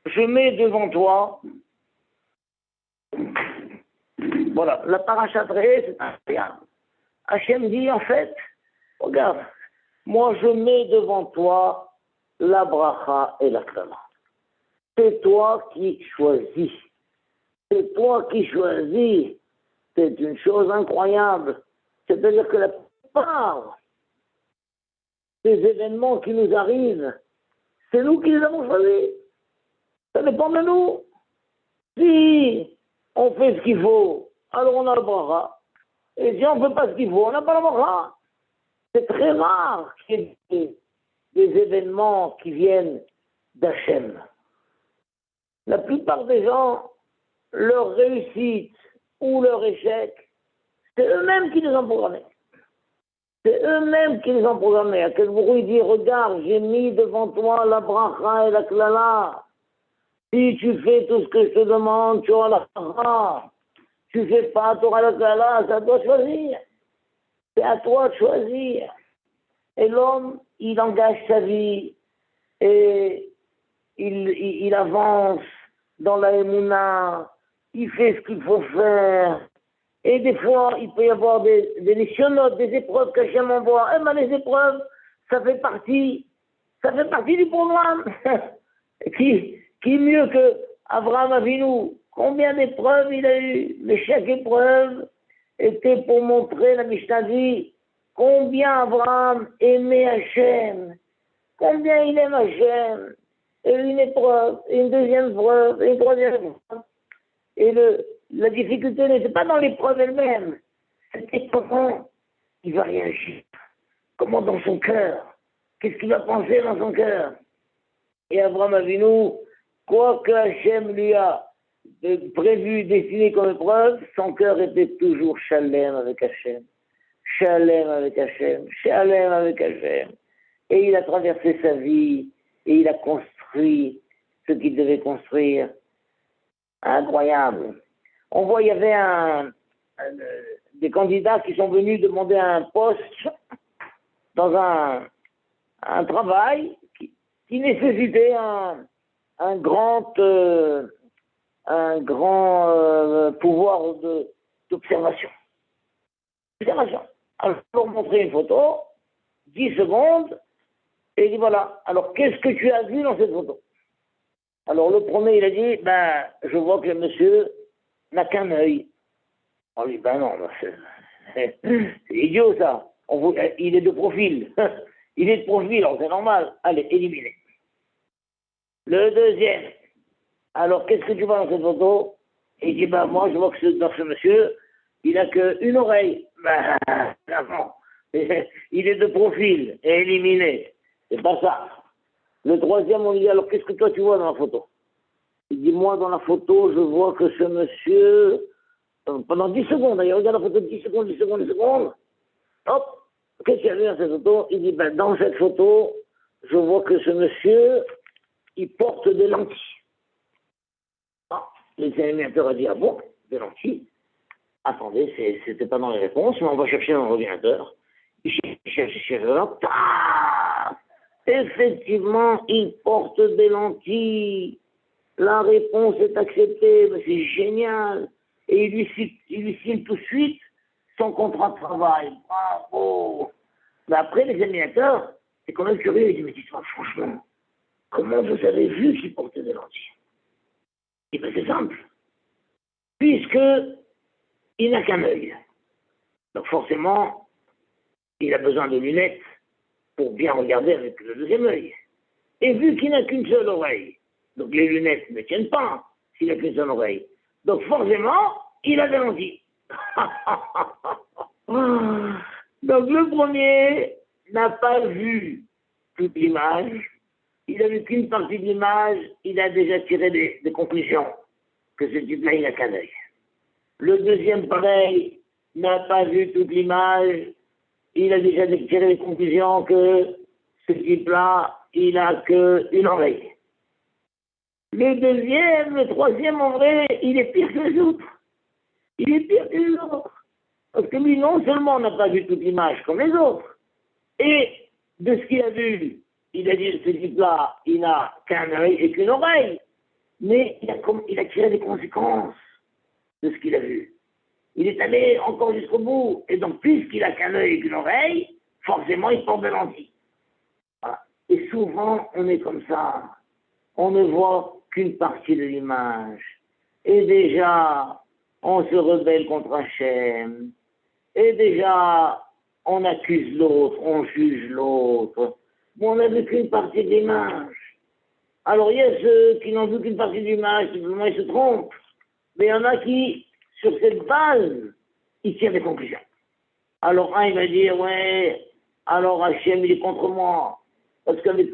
je mets devant toi, voilà, la paracha de Re'eh, c'est incroyable. Hachem dit en fait, regarde, moi je mets devant toi la bracha et la klala. C'est toi qui choisis. C'est toi qui choisis. C'est une chose incroyable. C'est-à-dire que la plupart des événements qui nous arrivent, c'est nous qui les avons choisis. Ça dépend de nous. Si on fait ce qu'il faut, alors on a le bracha. Et si on ne fait pas ce qu'il faut, on n'a pas le bracha. C'est très rare qu'il y ait des événements qui viennent d'Hachem. La plupart des gens, leur réussite ou leur échec, c'est eux-mêmes qui les ont programmés. C'est eux-mêmes qui les ont programmés. À quel bruit dit, regarde, j'ai mis devant toi la bracha et la klala. Si tu fais tout ce que je te demande, tu auras la bracha. Tu fais pas, tu auras la klala, c'est à toi de choisir. C'est à toi de choisir. Et l'homme, il engage sa vie et il avance dans la émouna, il fait ce qu'il faut faire. Et des fois, il peut y avoir des nisyonotes, des épreuves qu'Hachem envoie. Eh ben, les épreuves, ça fait partie du programme. Qui mieux que Abraham Avinu? Combien d'épreuves il a eu? Mais chaque épreuve était pour montrer, la Mishnah dit, combien Abraham aimait Hachem. Combien il aime Hachem. Et une épreuve, et une deuxième épreuve, et une troisième épreuve. Et la difficulté n'était pas dans l'épreuve elle-même, c'était comment il va réagir, comment dans son cœur, qu'est-ce qu'il va penser dans son cœur. Et Abraham Avinu, quoi que Hachem lui a prévu, destiné comme épreuve, son cœur était toujours Shalem avec Hachem. Shalem avec Hachem, Shalem avec Hachem. Et il a traversé sa vie, et il a construit ce qu'il devait construire. Incroyable. On voit, il y avait des candidats qui sont venus demander un poste dans un travail qui nécessitait un grand pouvoir d'observation. Observation. Alors, pour montrer une photo, 10 secondes, et il dit voilà, alors qu'est-ce que tu as vu dans cette photo? Alors le premier, il a dit, je vois que le monsieur n'a qu'un œil. On lui dit, non, c'est idiot ça. Il est de profil. Il est de profil, alors c'est normal. Allez, éliminé. Le deuxième, alors qu'est-ce que tu vois dans cette photo? Il dit, moi je vois que dans ce monsieur, il n'a qu'une oreille. Non, il est de profil et éliminé. C'est pas ça. Le troisième, on lui dit, alors qu'est-ce que toi tu vois dans la photo? Il dit, moi dans la photo, je vois que ce monsieur, pendant 10 secondes, il regarde la photo, 10 secondes, hop, qu'est-ce qu'il y a vu dans cette photo? Il dit, dans cette photo, je vois que ce monsieur, il porte des lentilles. L'examinateur a dit, ah bon, des lentilles? Attendez, c'était pas dans les réponses, mais on va chercher dans l'ordinateur. Il cherche, effectivement, il porte des lentilles. La réponse est acceptée, c'est génial. Et il lui signe tout de suite son contrat de travail. Bravo. Mais après, l'examinateur, c'est quand même curieux, il dit, mais dis-moi, franchement, comment vous avez vu qu'il portait des lentilles? Et c'est simple. Puisque il n'a qu'un œil. Donc forcément, il a besoin de lunettes pour bien regarder avec le deuxième œil. Et vu qu'il n'a qu'une seule oreille, donc les lunettes ne tiennent pas s'il n'a qu'une seule oreille. Donc forcément, il a des lentilles. Donc le premier n'a pas vu toute l'image, il a vu qu'une partie de l'image, il a déjà tiré des conclusions que ce type-là, il n'a qu'un œil. Le deuxième, pareil, n'a pas vu toute l'image, il a déjà tiré des conclusions que ce type-là, il n'a qu'une oreille. Le deuxième, le troisième, en vrai, il est pire que les autres. Il est pire que les autres. Parce que lui, non seulement n'a pas vu toute l'image comme les autres, et de ce qu'il a vu, il a dit ce type-là, il n'a qu'un œil et qu'une oreille. Mais il a tiré des conséquences de ce qu'il a vu. Il est allé encore jusqu'au bout. Et donc, puisqu'il a qu'un œil et qu'une oreille, forcément, il porte des lentilles. Voilà. Et souvent, on est comme ça. On ne voit qu'une partie de l'image. Et déjà, on se rebelle contre Hachem. Et déjà, on accuse l'autre, on juge l'autre. Mais on n'a vu qu'une partie de l'image. Alors, il y a ceux qui n'ont vu qu'une partie de l'image, simplement ils se trompent. Mais il y en a qui, sur cette base, ils tirent des conclusions. Alors, un, il va dire, ouais, alors Hachem, il est contre moi. Parce qu'avec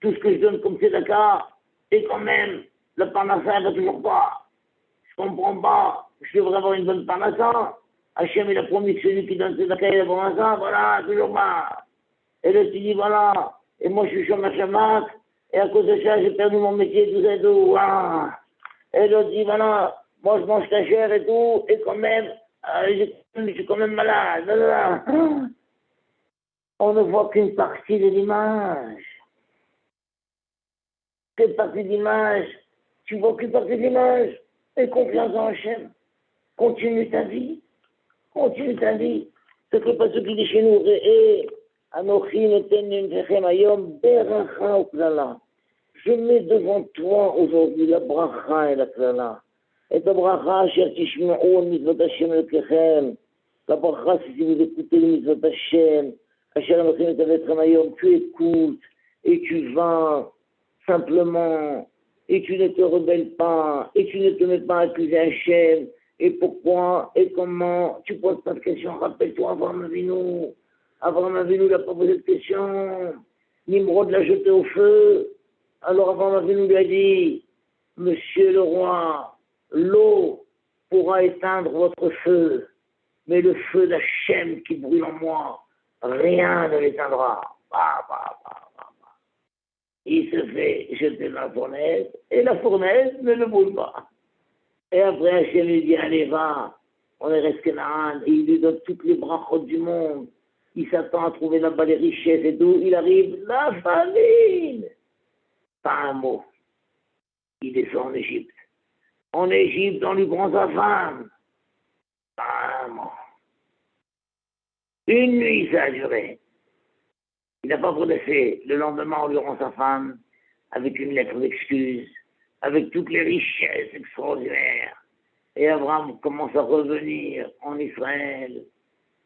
tout ce que je donne comme tzedaka, et quand même, le parnassa, il va toujours pas. Je comprends pas. Je devrais avoir une bonne parnassa. Hachem, il a promis que celui qui donne tzedaka, il a parnassa, voilà, toujours pas. Et là, tu dis, voilà, et moi, je suis chômage Shabbat, et à cause de ça, j'ai perdu mon métier, tout ça, tout, voilà. Et l'autre dit, voilà, moi, je mange ta chair et tout, et quand même, je suis quand même malade, voilà. On ne voit qu'une partie de l'image. Quelle partie d'image? Tu vois qu'une partie d'image? Et confiance en Hachem. Continue ta vie. Continue ta vie. Ce que pas ce qui dit chez nous, et Anochi neten nefechem hayom beracha uklala. Je mets devant toi aujourd'hui la bracha et la klala. Et la bracha, asher tishma'u mitzvot Hashem elokechem. La bracha, c'est si vous écoutez les mitzvot Hashem. Asher Anochi nefechem hayom, tu écoutes et tu vas simplement, et tu ne te rebelles pas, et tu ne te mets pas à accuser Hachem, et pourquoi, et comment, tu poses pas de questions, rappelle-toi Abraham Avinu, il n'a pas posé de questions, Nimrod l'a jeté au feu, alors Abraham Avinu lui a dit, monsieur le roi, l'eau pourra éteindre votre feu, mais le feu d'Hachem qui brûle en moi, rien ne l'éteindra. Il se fait jeter dans la fournaise, et la fournaise ne le brûle pas. Et après, Hachem lui dit, allez, va, on est Reskenaan, et il lui donne toutes les brachot du monde. Il s'attend à trouver là-bas les richesses et tout. Il arrive, la famine. Pas un mot. Il descend en Égypte. En Égypte, on lui prend sa femme. Pas un mot. Une nuit, ça a duré. Il n'a pas progressé. Le lendemain, on lui rend sa femme avec une lettre d'excuse, avec toutes les richesses extraordinaires. Et Abraham commence à revenir en Israël,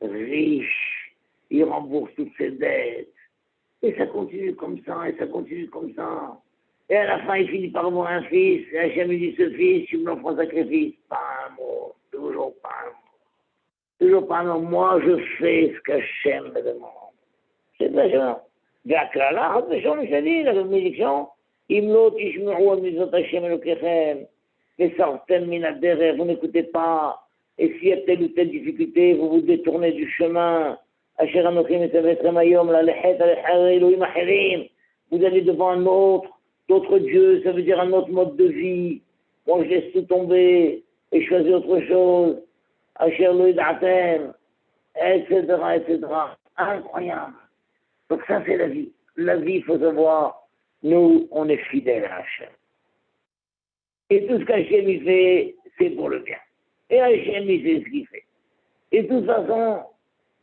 riche. Il rembourse toutes ses dettes. Et ça continue comme ça, et ça continue comme ça. Et à la fin, il finit par avoir un fils. Et Hachem lui dit, ce fils, tu me l'offres en sacrifice. Pas un mot. Toujours pas un mot. Toujours pas un mot. Moi, je fais ce qu'Hachem me demande. C'est déjà. והכללה, חד ושון שלי, la bénédiction, אם לא תשמעו על מצוות השם אלוקיכם, וסרתם מן הדרך, vous n'écoutez pas, et s'il y a telle ou telle difficulté, vous vous détournez du chemin, אשר אנוכי מצווה אתכם היום, ללכת על אלוהים אחרים, vous allez devant un autre, d'autres dieux, ça veut dire un autre mode de vie, moi je laisse tout tomber, et je choisis autre chose, אשר לא ידעתם, etc., etc., incroyable. Donc ça, c'est la vie. La vie, il faut savoir, nous, on est fidèles à Hachem. Et tout ce qu'Hachem il fait, c'est pour le bien. Et Hachem, il sait ce qu'il fait. Et de toute façon,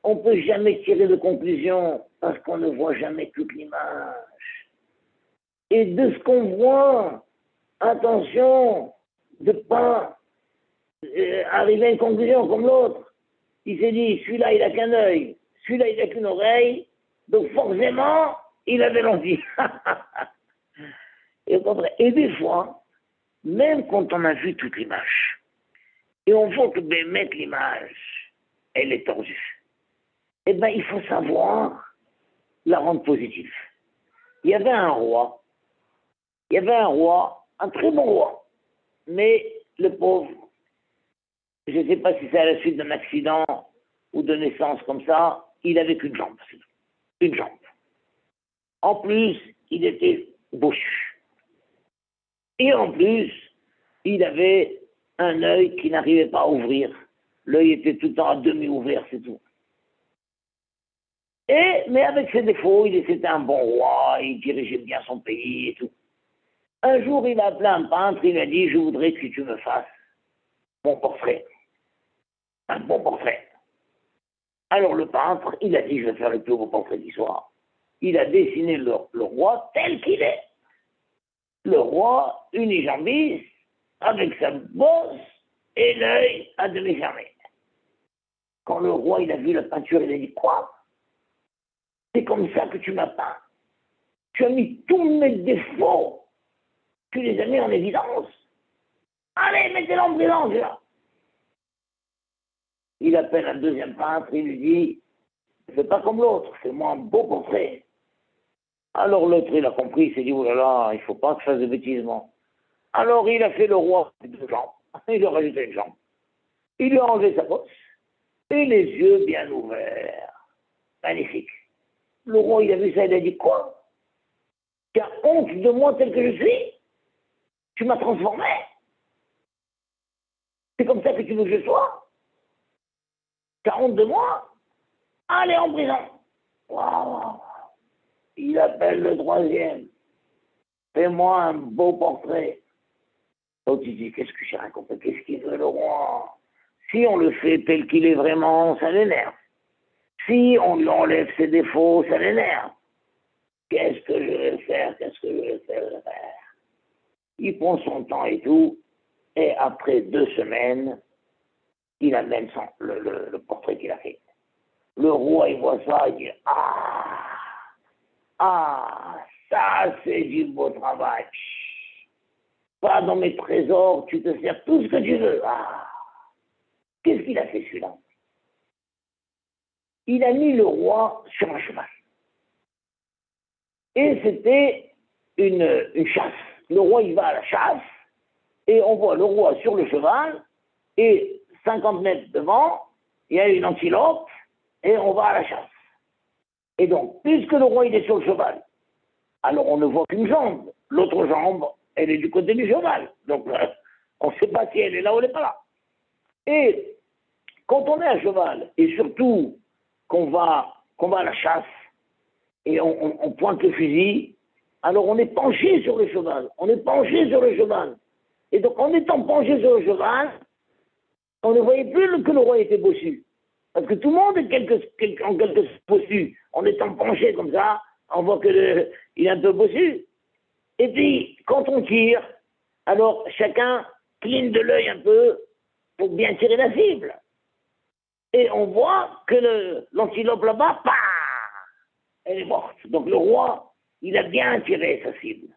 on ne peut jamais tirer de conclusion parce qu'on ne voit jamais toute l'image. Et de ce qu'on voit, attention de ne pas arriver à une conclusion comme l'autre. Il s'est dit, celui-là, il n'a qu'un œil, celui-là, il n'a qu'une oreille, donc forcément, il avait l'envie. Et des fois, même quand on a vu toute l'image, et on voit que mettre l'image, elle est tordue, eh bien, il faut savoir la rendre positive. Il y avait un roi, un très bon roi, mais le pauvre, je ne sais pas si c'est à la suite d'un accident ou de naissance comme ça, il n'avait qu'une jambe. Une jambe. En plus, il était bossu. Et en plus, il avait un œil qui n'arrivait pas à ouvrir. L'œil était tout le temps à demi ouvert, c'est tout. Mais avec ses défauts, c'était un bon roi, il dirigeait bien son pays et tout. Un jour, il a appelé un peintre, il a dit, je voudrais que tu me fasses mon portrait. Un bon portrait. Alors le peintre, il a dit, je vais faire le plus beau portrait du soir. Il a dessiné le roi tel qu'il est. Le roi unijambiste, avec sa bosse et l'œil à demi fermé. Quand le roi il a vu la peinture, il a dit, quoi? C'est comme ça que tu m'as peint. Tu as mis tous mes défauts. Tu les as mis en évidence. Allez, mettez-le en présence, là. Il appelle un deuxième peintre, il lui dit, fais pas comme l'autre, fais-moi un beau portrait. Alors l'autre, il a compris, il s'est dit, oh là là, il ne faut pas que je fasse de bêtises, moi. Alors il a fait le roi avec 2 jambes. Il lui a rajouté une jambe. Il lui a enlevé sa bosse et les yeux bien ouverts. Magnifique. Le roi, il a vu ça, il a dit, quoi? Tu as honte de moi tel que je suis? Tu m'as transformé? C'est comme ça que tu veux que je sois? Tu as honte de moi? Allez en prison. Waouh. Il appelle le troisième. Fais-moi un beau portrait. L'autre, il dit, qu'est-ce que j'ai raconté? Qu'est-ce qu'il veut le roi? Si on le fait tel qu'il est vraiment, ça l'énerve. Si on lui enlève ses défauts, ça l'énerve. Qu'est-ce que je vais faire? Qu'est-ce que je vais faire? Il prend son temps et tout. Et après 2 semaines, il amène le portrait qu'il a fait. Le roi, il voit ça, il dit, ça c'est du beau travail. Pas dans mes trésors, tu peux faire tout ce que tu veux. Qu'est-ce qu'il a fait celui-là? Il a mis le roi sur un cheval. Et c'était une chasse. Le roi, il va à la chasse, et on voit le roi sur le cheval, et 50 mètres devant, il y a une antilope, et on va à la chasse. Et donc, puisque le roi, il est sur le cheval, alors on ne voit qu'une jambe. L'autre jambe, elle est du côté du cheval. Donc, on ne sait pas si elle est là ou elle n'est pas là. Et quand on est à cheval, et surtout qu'on va à la chasse, et on pointe le fusil, alors on est penché sur le cheval. On est penché sur le cheval. Et donc, en étant penché sur le cheval, on ne voyait plus que le roi était bossu. Parce que tout le monde est en quelque sorte bossu. En étant penché comme ça, on voit qu'il est un peu bossu. Et puis, quand on tire, alors chacun cligne de l'œil un peu pour bien tirer la cible. Et on voit que l'antilope là-bas, elle est morte. Donc le roi, il a bien tiré sa cible.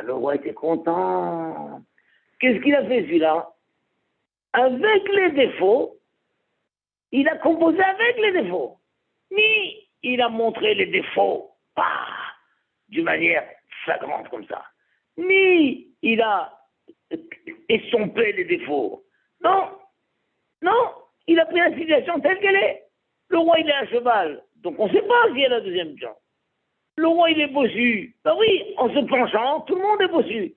Le roi était content. Qu'est-ce qu'il a fait celui-là? Avec les défauts, il a composé avec les défauts. Ni il a montré les défauts, d'une manière flagrante comme ça. Ni il a estompé les défauts. Non, il a pris la situation telle qu'elle est. Le roi, il est à cheval, donc on ne sait pas s'il y a la deuxième chance. Le roi, il est bossu. Ben oui, en se penchant, tout le monde est bossu.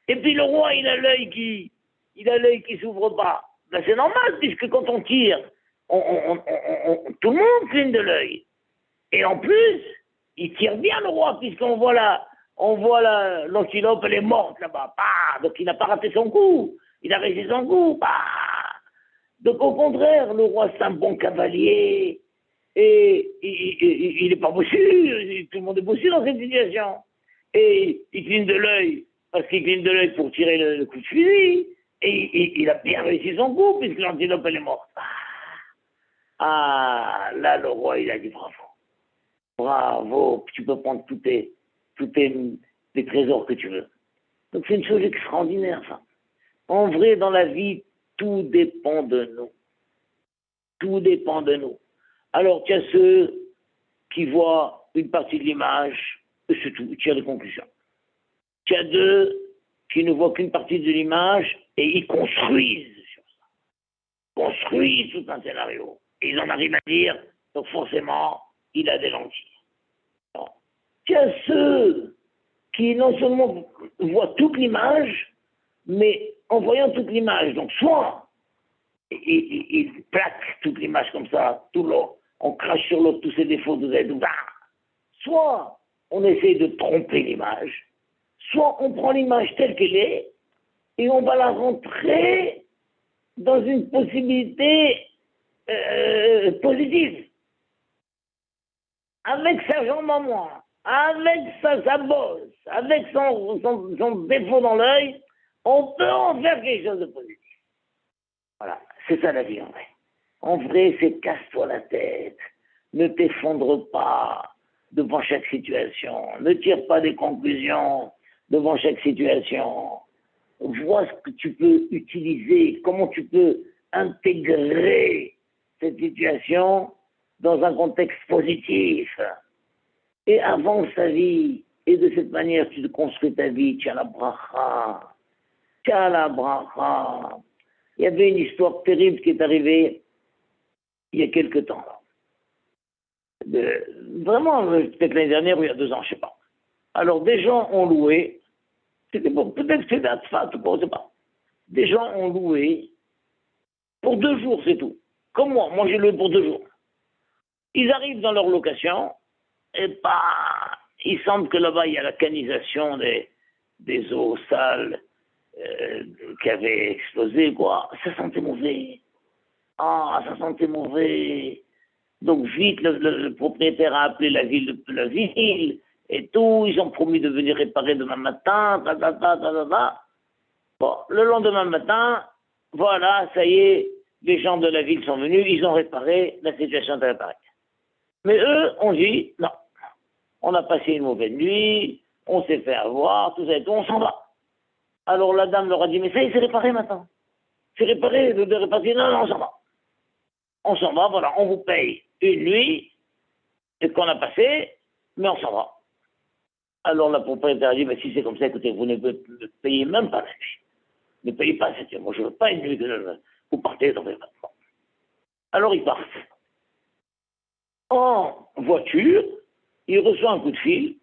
Et puis le roi, il a l'œil qui s'ouvre pas. Ben c'est normal, puisque quand on tire, tout le monde cligne de l'œil. Et en plus, il tire bien le roi, puisqu'on voit l'antilope, elle est morte là-bas. Donc il n'a pas raté son coup. Il a réussi son coup. Donc au contraire, le roi, c'est un bon cavalier. Et il n'est pas bossu. Tout le monde est bossu dans cette situation. Et il cligne de l'œil, parce qu'il cligne de l'œil pour tirer le coup de fusil. Et il a bien réussi son coup, puisque l'antilope, elle est morte. Là, le roi, il a dit bravo. Bravo, tu peux prendre tous les trésors que tu veux. Donc c'est une chose extraordinaire, ça. En vrai, dans la vie, tout dépend de nous. Tout dépend de nous. Alors, tu as ceux qui voient une partie de l'image, et c'est tout, ils tirent des conclusions. Tu as deux qui ne voient qu'une partie de l'image, et ils construisent sur ça. Construisent tout un scénario. Et ils en arrivent à dire, donc forcément, il a des lentilles. Alors, tu as ceux qui non seulement voient toute l'image, mais en voyant toute l'image, donc soit il plaque toute l'image comme ça, tout l'autre, on crache sur l'autre tous ses défauts, soit on essaie de tromper l'image, soit on prend l'image telle qu'elle est et on va la rentrer dans une possibilité positive. Avec sa jambe en moins, avec sa bosse, avec son défaut dans l'œil, on peut en faire quelque chose de positif. Voilà, c'est ça la vie en vrai. En vrai, c'est casse-toi la tête. Ne t'effondre pas devant chaque situation. Ne tire pas des conclusions devant chaque situation. Vois ce que tu peux utiliser, comment tu peux intégrer cette situation dans un contexte positif. Et avance ta vie. Et de cette manière, tu te construis ta vie. Tu as la bracha. Tu as la bracha. Il y avait une histoire terrible qui est arrivée il y a quelque temps. Vraiment, peut-être l'année dernière ou il y a 2 ans, je ne sais pas. Alors, des gens ont loué, c'était bon, peut-être que c'était Atfat ou pas, je ne sais pas. Des gens ont loué pour 2 jours, c'est tout. Comme moi j'ai loué pour 2 jours. Ils arrivent dans leur location, et bah, il semble que là-bas, il y a la canisation des eaux sales qui avaient explosé, quoi. Ça sentait mauvais. Ah, ça sentait mauvais. Donc vite, le propriétaire a appelé la ville et tout. Ils ont promis de venir réparer demain matin. Bon, le lendemain matin, voilà, ça y est, les gens de la ville sont venus, ils ont réparé, la situation est réparée. Mais eux ont dit, non, on a passé une mauvaise nuit, on s'est fait avoir, tout ça et tout, on s'en va. Alors la dame leur a dit, mais ça y est, c'est réparé maintenant. C'est réparé, de réparer, non, on s'en va. On s'en va, voilà, on vous paye une nuit, et qu'on a passé, mais on s'en va. Alors la propriétaire a dit, si c'est comme ça, écoutez, vous ne payez même pas la nuit. Ne payez pas cette nuit. Moi, je ne veux pas une nuit que vous partez dans les vêtements. Alors ils partent. En voiture, il reçoit un coup de fil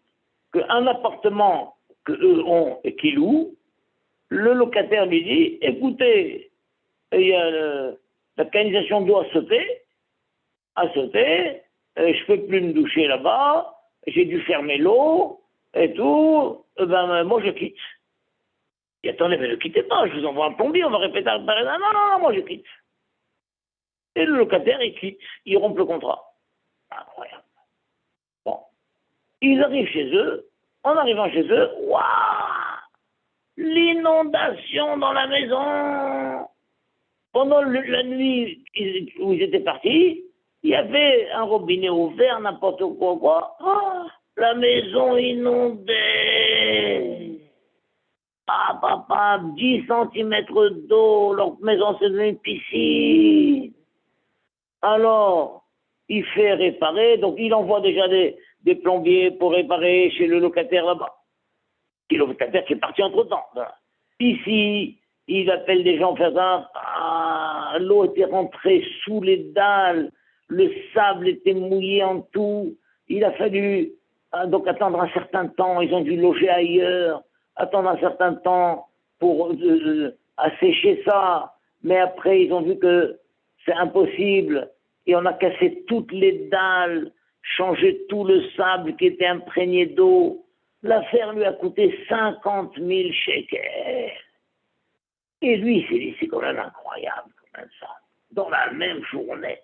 qu'un appartement qu'eux ont et qu'ils louent, le locataire lui dit, écoutez, il y a la canalisation d'eau a sauté, je ne peux plus me doucher là-bas, j'ai dû fermer l'eau et tout, moi je quitte. Et attendez, mais ne quittez pas, je vous envoie un plombier, on va répéter à non, moi je quitte. Et le locataire, il quitte, il rompt le contrat. Incroyable. Bon. Ils arrivent chez eux, en arrivant chez eux, waouh, l'inondation dans la maison. Pendant la nuit où ils étaient partis, il y avait un robinet ouvert, n'importe quoi. Oh, la maison inondée. Ah, papa, 10 centimètres d'eau, leur maison c'est devenu une piscine. Alors, il fait réparer, donc il envoie déjà des plombiers pour réparer chez le locataire là-bas. Et le locataire qui est parti entre-temps. Voilà. Ici, il appelle des gens faire ça. Ah, l'eau était rentrée sous les dalles, le sable était mouillé en tout. Il a fallu donc attendre un certain temps, ils ont dû loger ailleurs, attendre un certain temps pour assécher ça. Mais après, ils ont vu que c'est impossible et on a cassé toutes les dalles, changé tout le sable qui était imprégné d'eau. L'affaire lui a coûté 50 000 shekels. Et lui, il s'est dit, c'est quand même incroyable, quand même ça. Dans la même journée,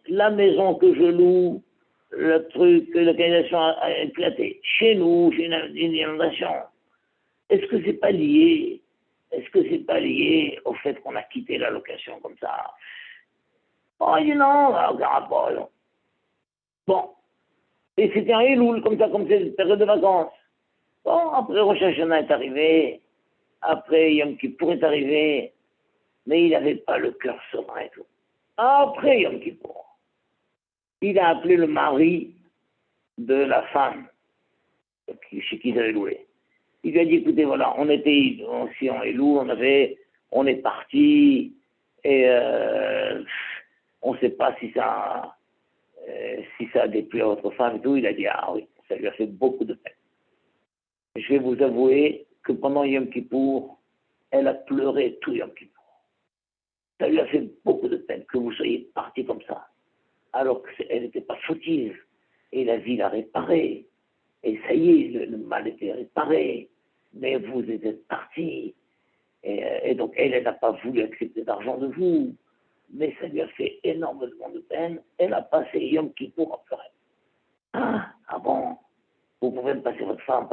la maison que je loue, le truc, l'organisation a éclaté. Chez nous, j'ai une inondation. Est-ce que c'est pas lié? Est-ce que c'est pas lié au fait qu'on a quitté la location comme ça? Oh, il dit non, aucun rapport, non. Bon. Et c'était un Elul, comme ça, comme c'est une période de vacances. Bon, après Rosh Hashanah est arrivé, après Yom Kippour est arrivé, mais il n'avait pas le cœur serein et tout. Après Yom Kippour, il a appelé le mari de la femme chez qui il avait loué. Il lui a dit, écoutez, voilà, on était aussi en Elul, on est parti, et on ne sait pas si ça a déplu à votre femme et tout. Il a dit, ah oui, ça lui a fait beaucoup de peine. Je vais vous avouer que pendant Yom Kippour, elle a pleuré tout Yom Kippour. Ça lui a fait beaucoup de peine que vous soyez parti comme ça, alors qu'elle n'était pas fautive. Et la vie l'a réparée. et ça y est, le mal était réparé, mais vous êtes partis, et donc elle n'a pas voulu accepter d'argent de vous, mais ça lui a fait énormément de peine, elle a passé Yom Kippour à pleurer. Ah bon, vous pouvez me passer votre femme,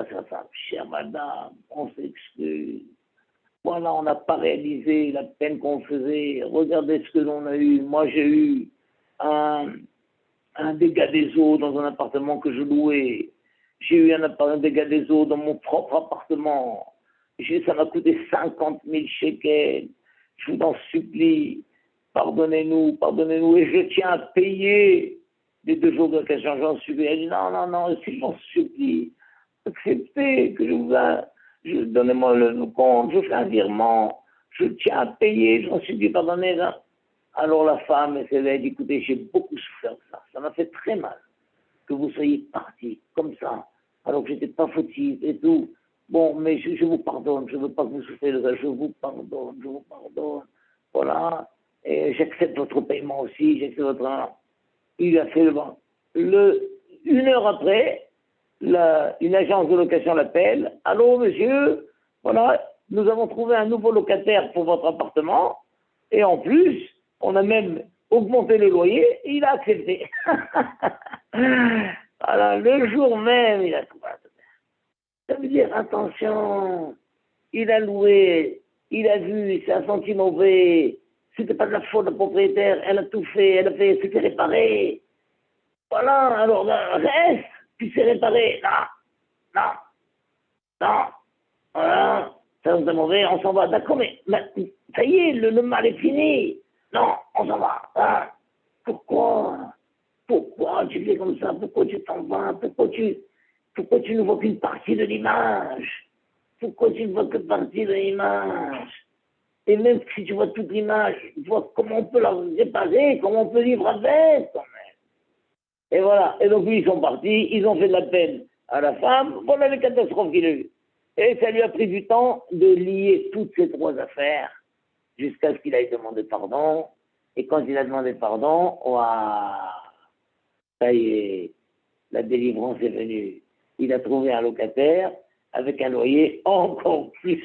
chère madame, on s'excuse. Voilà, on n'a pas réalisé la peine qu'on faisait. Regardez ce que l'on a eu. Moi, j'ai eu un dégât des eaux dans un appartement que je louais. J'ai eu un dégât des eaux dans mon propre appartement. Ça m'a coûté 50 000 shekels. Je vous en supplie, pardonnez-nous, pardonnez-nous. Et je tiens à payer les 2 jours de location. J'en suis. Elle dit non, si j'en supplie, acceptez que donnez-moi le compte, je fais un virement, je tiens à payer, j'en supplie, pardonnez. Alors la femme, elle dit, écoutez, j'ai beaucoup souffert de ça. Ça m'a fait très mal que vous soyez partis comme ça, alors que j'étais pas fautive et tout. Bon, mais je vous pardonne, je ne veux pas que vous souffriez de ça, je vous pardonne. Voilà, et j'accepte votre paiement aussi, j'accepte votre... Il a fait le bon. 1 heure après, une agence de location l'appelle. Allô, monsieur, voilà, nous avons trouvé un nouveau locataire pour votre appartement. Et en plus, on a même augmenté le loyer et il a accepté. Voilà, le jour même, il a trouvé. Ça veut dire, attention, il a loué, il a vu, il s'est senti mauvais. C'était pas de la faute de la propriétaire, elle a tout fait, c'était réparé. Voilà, alors reste, puis c'est réparé. Non, voilà, ça nous est mauvais, on s'en va. D'accord, mais ça y est, le mal est fini. Non, on s'en va. Hein. Pourquoi tu fais comme ça? Pourquoi tu t'en vas? Pourquoi tu ne vois qu'une partie de l'image? Pourquoi tu ne vois que partie de l'image? Et même si tu vois toute l'image, vois comment on peut la réparer, comment on peut vivre avec, quand même. Et voilà. Et donc, ils sont partis, ils ont fait de la peine à la femme. Voilà les catastrophes qu'il a eues. Et ça lui a pris du temps de lier toutes ces 3 affaires jusqu'à ce qu'il aille demander pardon. Et quand il a demandé pardon, ça y est, la délivrance est venue. Il a trouvé un locataire avec un loyer encore plus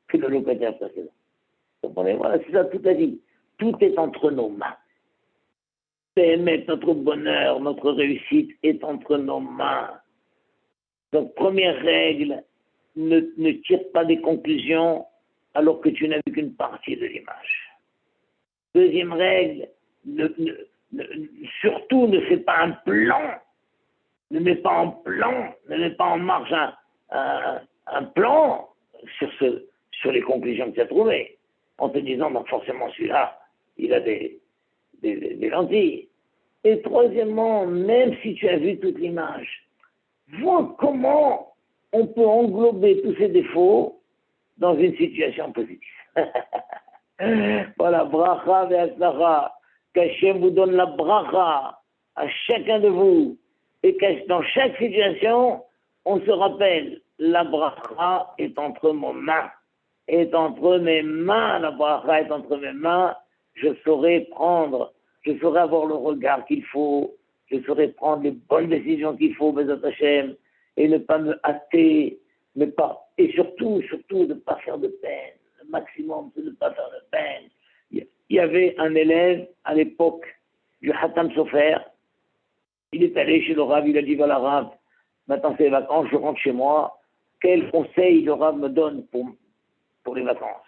que le locataire précédent. Vous comprenez? Voilà, c'est ça toute la vie. Tout est entre nos mains. Notre bonheur, notre réussite est entre nos mains. Donc, première règle, ne tire pas des conclusions alors que tu n'as vu qu'une partie de l'image. Deuxième règle, surtout ne fais pas un plan. Ne mets pas en marche un plan sur les conclusions que tu as trouvées, en te disant, donc forcément celui-là, il a des lentilles. Et troisièmement, même si tu as vu toute l'image, vois comment on peut englober tous ces défauts dans une situation positive. Voilà, bracha ve'atzlacha, qu'Hachem vous donne la bracha à chacun de vous, et que dans chaque situation, on se rappelle, la bracha est entre mes mains, la bracha est entre mes mains, je saurai avoir le regard qu'il faut, je saurai prendre les bonnes décisions qu'il faut, Bezat Hashem, et ne pas me hâter, et surtout, ne pas faire de peine. Le maximum, c'est de ne pas faire de peine. Il y avait un élève à l'époque du Hatam Sofer, il est allé chez le Rav, il a dit, voilà Rav, maintenant c'est les vacances, je rentre chez moi, quel conseil le Rav me donne pour les vacances?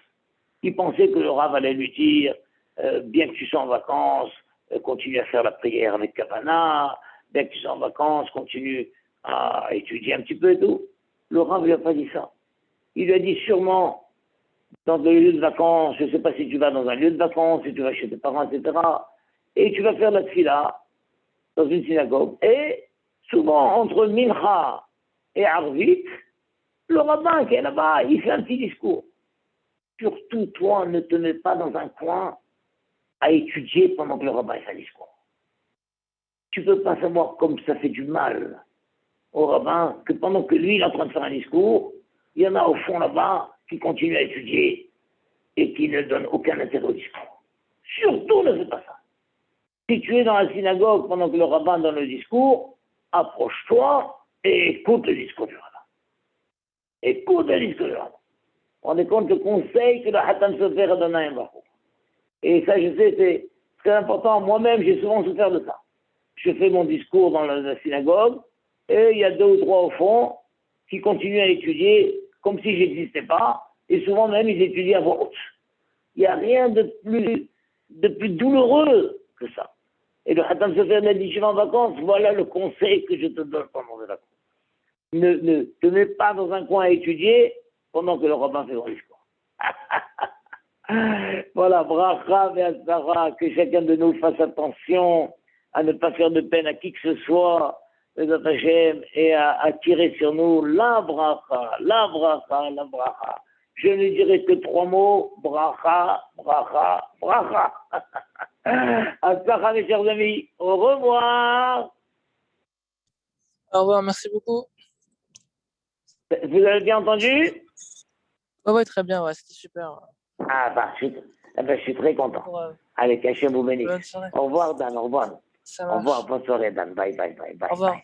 Il pensait que le Rav allait lui dire, bien que tu sois en vacances, continue à faire la prière avec Kavana, bien que tu sois en vacances, continue à étudier un petit peu et tout. Le Rav ne lui a pas dit ça. Il lui a dit sûrement, dans des lieux de vacances, je ne sais pas si tu vas dans un lieu de vacances, si tu vas chez tes parents, etc., et tu vas faire la tfila dans une synagogue, et souvent entre Mincha et Arvit, le rabbin qui est là-bas, il fait un petit discours. Surtout, toi, ne te mets pas dans un coin à étudier pendant que le rabbin fait un discours. Tu ne peux pas savoir comme ça fait du mal au rabbin que pendant que lui il est en train de faire un discours, il y en a au fond là-bas qui continuent à étudier et qui ne donnent aucun intérêt au discours. Surtout ne fais pas ça. Si tu es dans la synagogue pendant que le rabbin donne le discours, approche-toi et écoute le discours du rabbin. Écoute le discours du rabbin. Rendez compte le conseil que le Hatam Sofer a donné à un Baruch. Et ça, je sais, c'est très important. Moi-même, j'ai souvent souffert de ça. Je fais mon discours dans la synagogue, et il y a 2 ou 3 au fond qui continuent à étudier comme si j'existais pas, et souvent même ils étudient à voix haute. Il n'y a rien de plus douloureux que ça. Et le Hatam Sofer m'a dit, je vais en vacances, voilà le conseil que je te donne pendant les vacances. Ne te mets pas dans un coin à étudier pendant que le rabbin fait son discours. Voilà, bracha ve'atzara, que chacun de nous fasse attention à ne pas faire de peine à qui que ce soit, et à tirer sur nous la bracha, la bracha, la bracha. Je ne dirai que 3 mots, bracha, bracha, bracha. Atzara, mes chers amis, au revoir. Au revoir, merci beaucoup. Vous avez bien entendu? Ouais, très bien, ouais, c'était super. Ah, je suis très content. Allez, qu'Hachem vous bénisse. Bonne soirée. Au revoir, Dan, au revoir. Ça Au marche. revoir, bonne soirée, Dan. Bye, bye, bye, bye. Au revoir.